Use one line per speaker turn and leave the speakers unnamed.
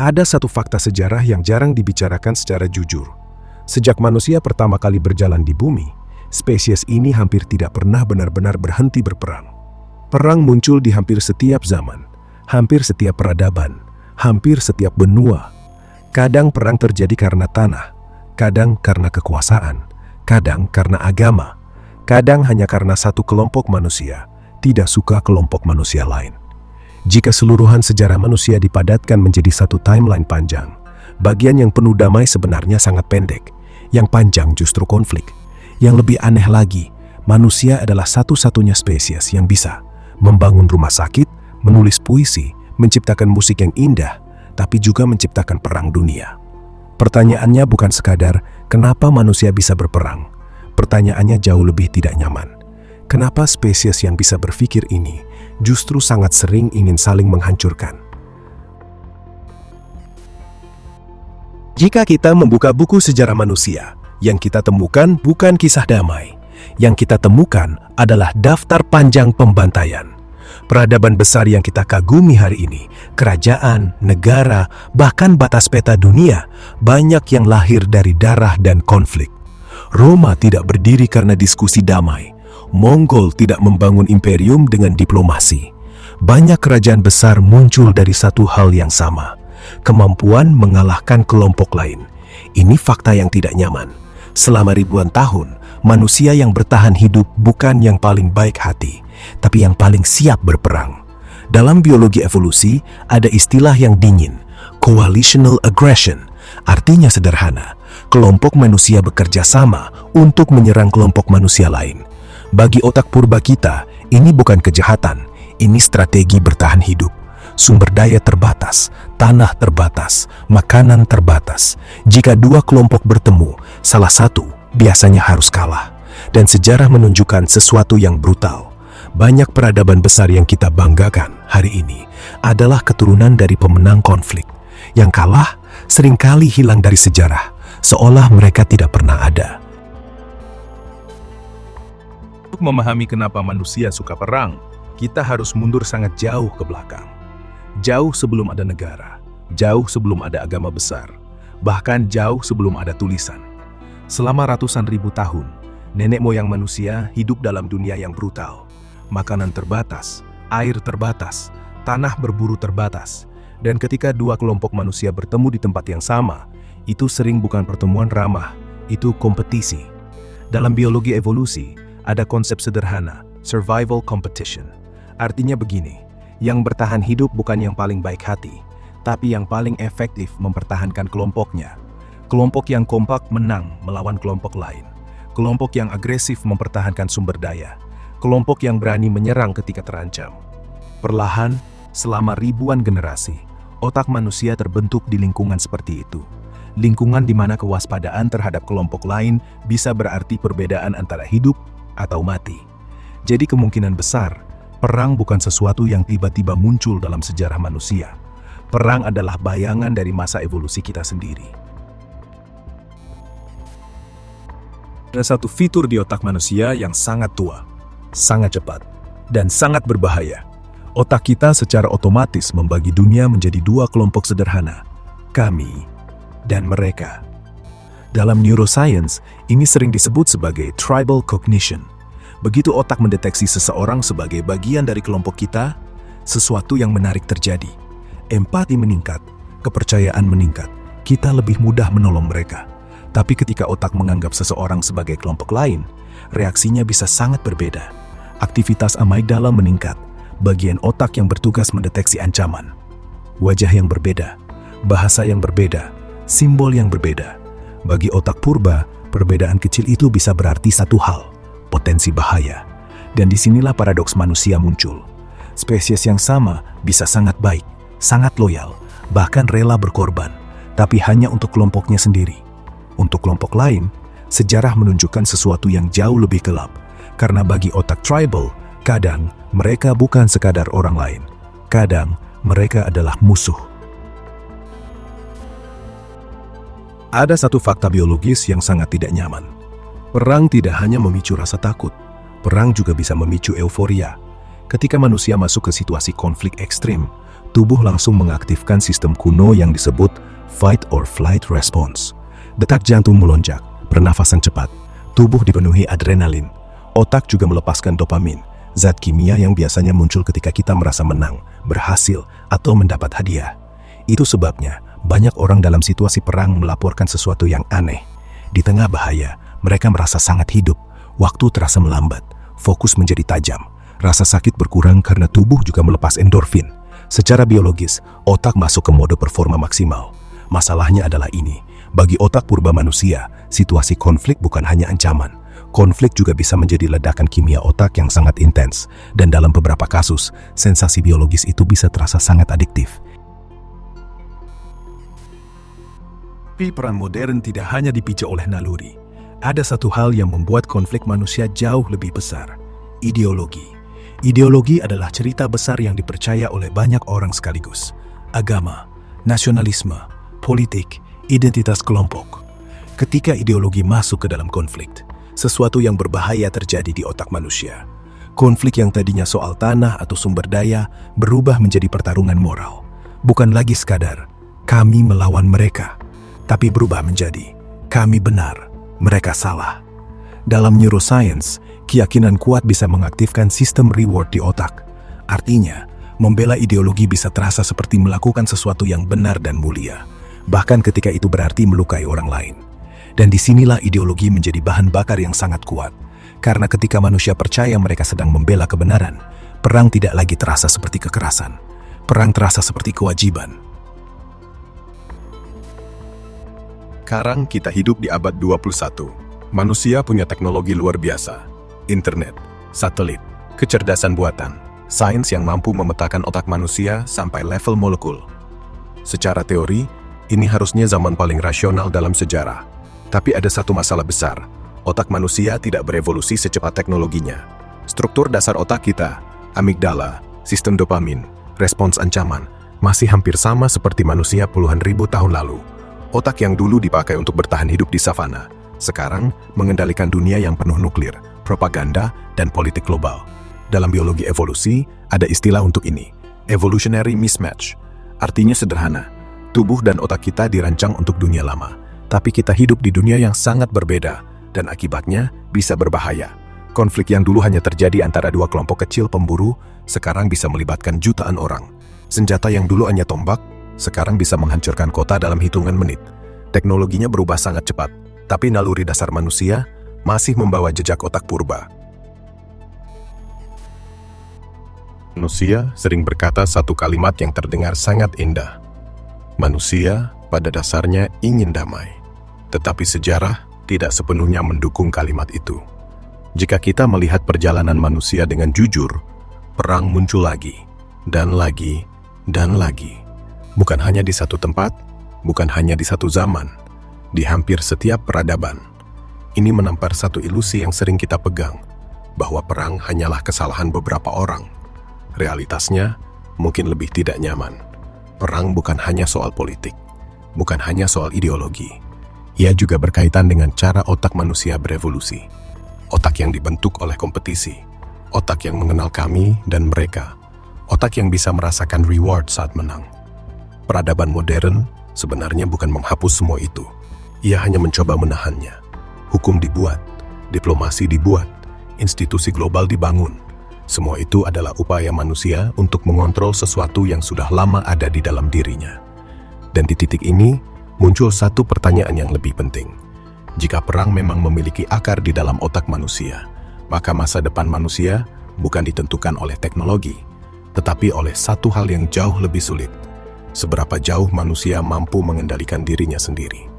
Ada satu fakta sejarah yang jarang dibicarakan secara jujur. Sejak manusia pertama kali berjalan di bumi, spesies ini hampir tidak pernah benar-benar berhenti berperang. Perang muncul di hampir setiap zaman, hampir setiap peradaban, hampir setiap benua. Kadang perang terjadi karena tanah, kadang karena kekuasaan, kadang karena agama, kadang hanya karena satu kelompok manusia tidak suka kelompok manusia lain. Jika seluruhan sejarah manusia dipadatkan menjadi satu timeline panjang, bagian yang penuh damai sebenarnya sangat pendek, yang panjang justru konflik. Yang lebih aneh lagi, manusia adalah satu-satunya spesies yang bisa membangun rumah sakit, menulis puisi, menciptakan musik yang indah, tapi juga menciptakan perang dunia. Pertanyaannya bukan sekadar kenapa manusia bisa berperang. Pertanyaannya jauh lebih tidak nyaman. Kenapa spesies yang bisa berpikir ini justru sangat sering ingin saling menghancurkan? Jika kita membuka buku sejarah manusia, yang kita temukan bukan kisah damai. Yang kita temukan adalah daftar panjang pembantaian. Peradaban besar yang kita kagumi hari ini, kerajaan, negara, bahkan batas peta dunia, banyak yang lahir dari darah dan konflik. Roma tidak berdiri karena diskusi damai. Mongol tidak membangun imperium dengan diplomasi. Banyak kerajaan besar muncul dari satu hal yang sama, kemampuan mengalahkan kelompok lain. Ini fakta yang tidak nyaman. Selama ribuan tahun, manusia yang bertahan hidup bukan yang paling baik hati, tapi yang paling siap berperang. Dalam biologi evolusi, ada istilah yang dingin, coalitional aggression. Artinya sederhana, kelompok manusia bekerja sama untuk menyerang kelompok manusia lain. Bagi otak purba kita, ini bukan kejahatan, ini strategi bertahan hidup. Sumber daya terbatas, tanah terbatas, makanan terbatas. Jika dua kelompok bertemu, salah satu biasanya harus kalah. Dan sejarah menunjukkan sesuatu yang brutal. Banyak peradaban besar yang kita banggakan hari ini adalah keturunan dari pemenang konflik. Yang kalah seringkali hilang dari sejarah, seolah mereka tidak pernah ada. Untuk memahami kenapa manusia suka perang, kita harus mundur sangat jauh ke belakang. Jauh sebelum ada negara, jauh sebelum ada agama besar, bahkan jauh sebelum ada tulisan. Selama ratusan ribu tahun, nenek moyang manusia hidup dalam dunia yang brutal. Makanan terbatas, air terbatas, tanah berburu terbatas. Dan ketika dua kelompok manusia bertemu di tempat yang sama, itu sering bukan pertemuan ramah, itu kompetisi. Dalam biologi evolusi, ada konsep sederhana, survival competition. Artinya begini, yang bertahan hidup bukan yang paling baik hati, tapi yang paling efektif mempertahankan kelompoknya. Kelompok yang kompak menang melawan kelompok lain. Kelompok yang agresif mempertahankan sumber daya. Kelompok yang berani menyerang ketika terancam. Perlahan, selama ribuan generasi, otak manusia terbentuk di lingkungan seperti itu. Lingkungan di mana kewaspadaan terhadap kelompok lain bisa berarti perbedaan antara hidup atau mati. Jadi kemungkinan besar, perang bukan sesuatu yang tiba-tiba muncul dalam sejarah manusia. Perang adalah bayangan dari masa evolusi kita sendiri. Ada satu fitur di otak manusia yang sangat tua, sangat cepat, dan sangat berbahaya. Otak kita secara otomatis membagi dunia menjadi dua kelompok sederhana, kami dan mereka. Dalam neuroscience, ini sering disebut sebagai tribal cognition. Begitu otak mendeteksi seseorang sebagai bagian dari kelompok kita, sesuatu yang menarik terjadi. Empati meningkat, kepercayaan meningkat, kita lebih mudah menolong mereka. Tapi ketika otak menganggap seseorang sebagai kelompok lain, reaksinya bisa sangat berbeda. Aktivitas amygdala meningkat, bagian otak yang bertugas mendeteksi ancaman. Wajah yang berbeda, bahasa yang berbeda, simbol yang berbeda. Bagi otak purba, perbedaan kecil itu bisa berarti satu hal, potensi bahaya. Dan disinilah paradoks manusia muncul. Spesies yang sama bisa sangat baik, sangat loyal, bahkan rela berkorban, tapi hanya untuk kelompoknya sendiri. Untuk kelompok lain, sejarah menunjukkan sesuatu yang jauh lebih gelap, karena bagi otak tribal, kadang mereka bukan sekadar orang lain, kadang mereka adalah musuh. Ada satu fakta biologis yang sangat tidak nyaman. Perang tidak hanya memicu rasa takut, perang juga bisa memicu euforia. Ketika manusia masuk ke situasi konflik ekstrim, tubuh langsung mengaktifkan sistem kuno yang disebut fight or flight response. Detak jantung melonjak, pernafasan cepat, tubuh dipenuhi adrenalin. Otak juga melepaskan dopamin, zat kimia yang biasanya muncul ketika kita merasa menang, berhasil, atau mendapat hadiah. Itu sebabnya banyak orang dalam situasi perang melaporkan sesuatu yang aneh. Di tengah bahaya, mereka merasa sangat hidup, waktu terasa melambat, fokus menjadi tajam, rasa sakit berkurang karena tubuh juga melepas endorfin. Secara biologis, otak masuk ke mode performa maksimal. Masalahnya adalah ini, bagi otak purba manusia, situasi konflik bukan hanya ancaman. Konflik juga bisa menjadi ledakan kimia otak yang sangat intens, dan dalam beberapa kasus, sensasi biologis itu bisa terasa sangat adiktif. Tapi perang modern tidak hanya dipicu oleh naluri. Ada satu hal yang membuat konflik manusia jauh lebih besar, ideologi. Ideologi adalah cerita besar yang dipercaya oleh banyak orang sekaligus. Agama, nasionalisme, politik, identitas kelompok. Ketika ideologi masuk ke dalam konflik, sesuatu yang berbahaya terjadi di otak manusia. Konflik yang tadinya soal tanah atau sumber daya berubah menjadi pertarungan moral. Bukan lagi sekadar kami melawan mereka, tapi berubah menjadi kami benar, mereka salah. Dalam neuroscience, keyakinan kuat bisa mengaktifkan sistem reward di otak. Artinya, membela ideologi bisa terasa seperti melakukan sesuatu yang benar dan mulia, bahkan ketika itu berarti melukai orang lain. Dan disinilah ideologi menjadi bahan bakar yang sangat kuat. Karena ketika manusia percaya mereka sedang membela kebenaran, perang tidak lagi terasa seperti kekerasan. Perang terasa seperti kewajiban. Sekarang kita hidup di abad 21. Manusia punya teknologi luar biasa. Internet, satelit, kecerdasan buatan, sains yang mampu memetakan otak manusia sampai level molekul. Secara teori, ini harusnya zaman paling rasional dalam sejarah. Tapi ada satu masalah besar, otak manusia tidak berevolusi secepat teknologinya. Struktur dasar otak kita, amigdala, sistem dopamin, respons ancaman, masih hampir sama seperti manusia puluhan ribu tahun lalu. Otak yang dulu dipakai untuk bertahan hidup di savana, sekarang mengendalikan dunia yang penuh nuklir, propaganda, dan politik global. Dalam biologi evolusi, ada istilah untuk ini, evolutionary mismatch. Artinya sederhana, tubuh dan otak kita dirancang untuk dunia lama. Tapi kita hidup di dunia yang sangat berbeda, dan akibatnya bisa berbahaya. Konflik yang dulu hanya terjadi antara dua kelompok kecil pemburu, sekarang bisa melibatkan jutaan orang. Senjata yang dulu hanya tombak, sekarang bisa menghancurkan kota dalam hitungan menit. Teknologinya berubah sangat cepat, tapi naluri dasar manusia masih membawa jejak otak purba. Manusia sering berkata satu kalimat yang terdengar sangat indah. Manusia pada dasarnya ingin damai. Tetapi sejarah tidak sepenuhnya mendukung kalimat itu. Jika kita melihat perjalanan manusia dengan jujur, perang muncul lagi, dan lagi, dan lagi. Bukan hanya di satu tempat, bukan hanya di satu zaman, di hampir setiap peradaban. Ini menampar satu ilusi yang sering kita pegang, bahwa perang hanyalah kesalahan beberapa orang. Realitasnya mungkin lebih tidak nyaman. Perang bukan hanya soal politik, bukan hanya soal ideologi. Ia juga berkaitan dengan cara otak manusia berevolusi. Otak yang dibentuk oleh kompetisi. Otak yang mengenal kami dan mereka. Otak yang bisa merasakan reward saat menang. Peradaban modern sebenarnya bukan menghapus semua itu. Ia hanya mencoba menahannya. Hukum dibuat, diplomasi dibuat, institusi global dibangun. Semua itu adalah upaya manusia untuk mengontrol sesuatu yang sudah lama ada di dalam dirinya. Dan di titik ini, muncul satu pertanyaan yang lebih penting. Jika perang memang memiliki akar di dalam otak manusia, maka masa depan manusia bukan ditentukan oleh teknologi, tetapi oleh satu hal yang jauh lebih sulit. Seberapa jauh manusia mampu mengendalikan dirinya sendiri.